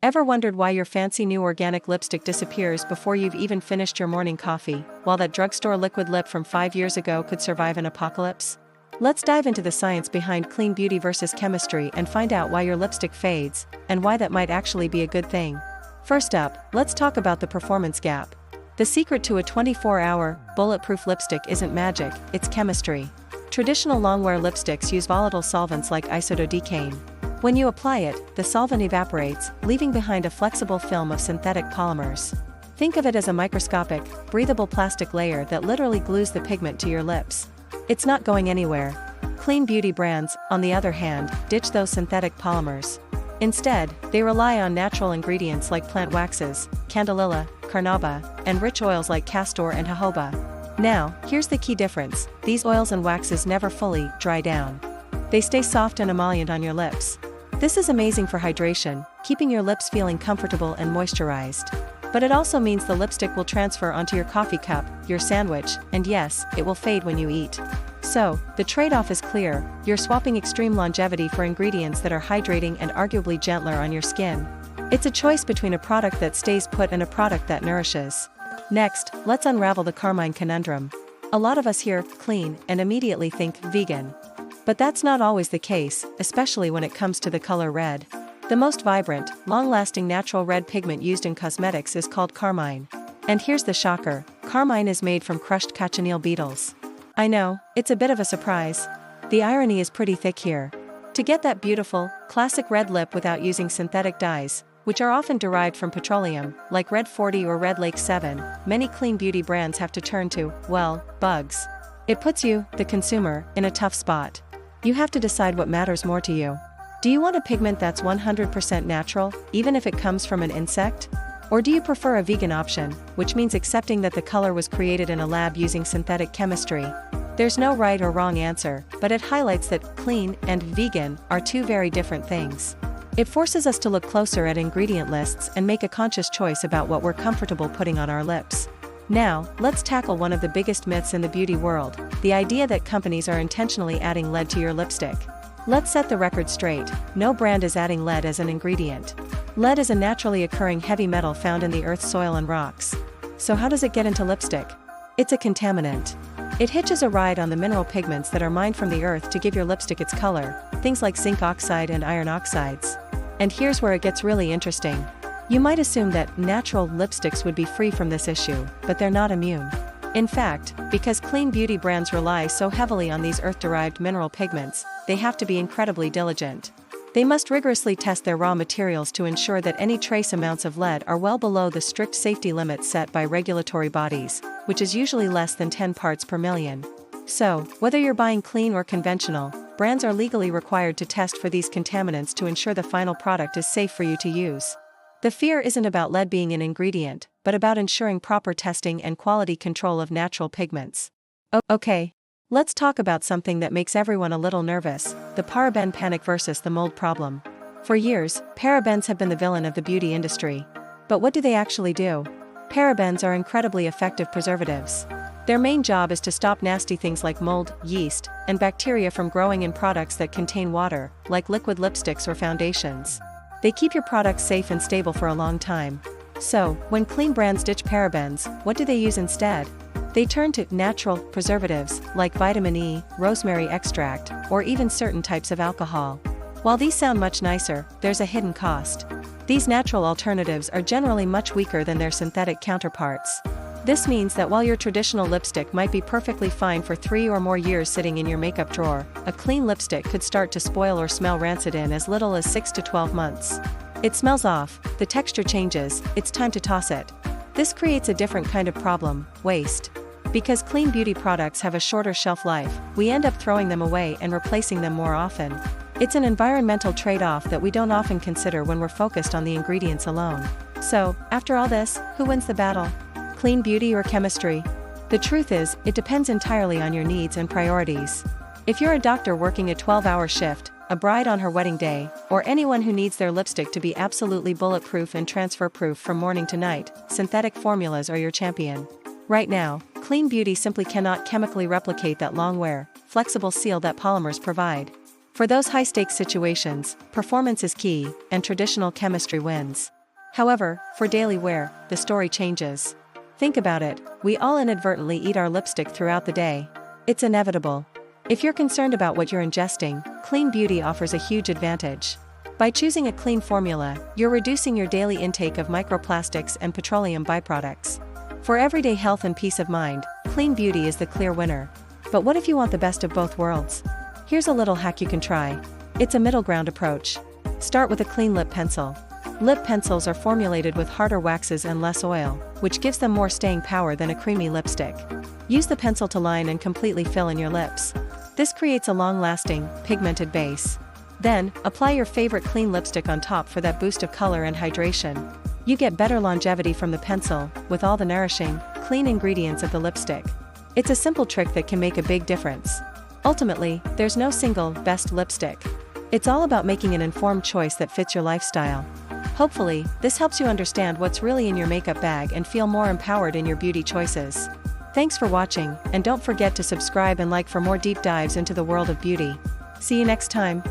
Ever wondered why your fancy new organic lipstick disappears before you've even finished your morning coffee, while that drugstore liquid lip from 5 years ago could survive an apocalypse? Let's dive into the science behind clean beauty versus chemistry and find out why your lipstick fades, and why that might actually be a good thing. First up, let's talk about the performance gap. The secret to a 24-hour, bulletproof lipstick isn't magic, it's chemistry. Traditional longwear lipsticks use volatile solvents like isododecane. When you apply it, the solvent evaporates, leaving behind a flexible film of synthetic polymers. Think of it as a microscopic, breathable plastic layer that literally glues the pigment to your lips. It's not going anywhere. Clean beauty brands, on the other hand, ditch those synthetic polymers. Instead, they rely on natural ingredients like plant waxes, candelilla, carnauba, and rich oils like castor and jojoba. Now, here's the key difference: these oils and waxes never fully dry down. They stay soft and emollient on your lips. This is amazing for hydration, keeping your lips feeling comfortable and moisturized. But it also means the lipstick will transfer onto your coffee cup, your sandwich, and yes, it will fade when you eat. So, the trade-off is clear: you're swapping extreme longevity for ingredients that are hydrating and arguably gentler on your skin. It's a choice between a product that stays put and a product that nourishes. Next, let's unravel the Carmine conundrum. A lot of us hear clean and immediately think vegan. But that's not always the case, especially when it comes to the color red. The most vibrant, long-lasting natural red pigment used in cosmetics is called carmine. And here's the shocker: carmine is made from crushed cochineal beetles. I know, it's a bit of a surprise. The irony is pretty thick here. To get that beautiful, classic red lip without using synthetic dyes, which are often derived from petroleum, like Red 40 or Red Lake 7, many clean beauty brands have to turn to, well, bugs. It puts you, the consumer, in a tough spot. You have to decide what matters more to you. Do you want a pigment that's 100% natural, even if it comes from an insect? Or do you prefer a vegan option, which means accepting that the color was created in a lab using synthetic chemistry? There's no right or wrong answer, but it highlights that clean and vegan are two very different things. It forces us to look closer at ingredient lists and make a conscious choice about what we're comfortable putting on our lips. Now, let's tackle one of the biggest myths in the beauty world: the idea that companies are intentionally adding lead to your lipstick. Let's set the record straight: no brand is adding lead as an ingredient. Lead is a naturally occurring heavy metal found in the earth's soil and rocks. So how does it get into lipstick? It's a contaminant. It hitches a ride on the mineral pigments that are mined from the earth to give your lipstick its color, things like zinc oxide and iron oxides. And here's where it gets really interesting. You might assume that natural lipsticks would be free from this issue, but they're not immune. In fact, because clean beauty brands rely so heavily on these earth-derived mineral pigments, they have to be incredibly diligent. They must rigorously test their raw materials to ensure that any trace amounts of lead are well below the strict safety limits set by regulatory bodies, which is usually less than 10 parts per million. So, whether you're buying clean or conventional, brands are legally required to test for these contaminants to ensure the final product is safe for you to use. The fear isn't about lead being an ingredient, but about ensuring proper testing and quality control of natural pigments. Okay, let's talk about something that makes everyone a little nervous: the paraben panic versus the mold problem. For years, parabens have been the villain of the beauty industry. But what do they actually do? Parabens are incredibly effective preservatives. Their main job is to stop nasty things like mold, yeast, and bacteria from growing in products that contain water, like liquid lipsticks or foundations. They keep your products safe and stable for a long time. So, when clean brands ditch parabens, what do they use instead? They turn to natural preservatives, like vitamin E, rosemary extract, or even certain types of alcohol. While these sound much nicer, there's a hidden cost. These natural alternatives are generally much weaker than their synthetic counterparts. This means that while your traditional lipstick might be perfectly fine for 3 or more years sitting in your makeup drawer, a clean lipstick could start to spoil or smell rancid in as little as 6 to 12 months. It smells off, the texture changes, it's time to toss it. This creates a different kind of problem: waste. Because clean beauty products have a shorter shelf life, we end up throwing them away and replacing them more often. It's an environmental trade-off that we don't often consider when we're focused on the ingredients alone. So, after all this, who wins the battle? Clean beauty or chemistry? The truth is, it depends entirely on your needs and priorities. If you're a doctor working a 12-hour shift, a bride on her wedding day, or anyone who needs their lipstick to be absolutely bulletproof and transfer-proof from morning to night, synthetic formulas are your champion. Right now, clean beauty simply cannot chemically replicate that long-wear, flexible seal that polymers provide. For those high-stakes situations, performance is key, and traditional chemistry wins. However, for daily wear, the story changes. Think about it, we all inadvertently eat our lipstick throughout the day. It's inevitable. If you're concerned about what you're ingesting, clean beauty offers a huge advantage. By choosing a clean formula, you're reducing your daily intake of microplastics and petroleum byproducts. For everyday health and peace of mind, clean beauty is the clear winner. But what if you want the best of both worlds? Here's a little hack you can try. It's a middle ground approach. Start with a clean lip pencil. Lip pencils are formulated with harder waxes and less oil, which gives them more staying power than a creamy lipstick. Use the pencil to line and completely fill in your lips. This creates a long-lasting, pigmented base. Then, apply your favorite clean lipstick on top for that boost of color and hydration. You get better longevity from the pencil, with all the nourishing, clean ingredients of the lipstick. It's a simple trick that can make a big difference. Ultimately, there's no single, best lipstick. It's all about making an informed choice that fits your lifestyle. Hopefully, this helps you understand what's really in your makeup bag and feel more empowered in your beauty choices. Thanks for watching, and don't forget to subscribe and like for more deep dives into the world of beauty. See you next time.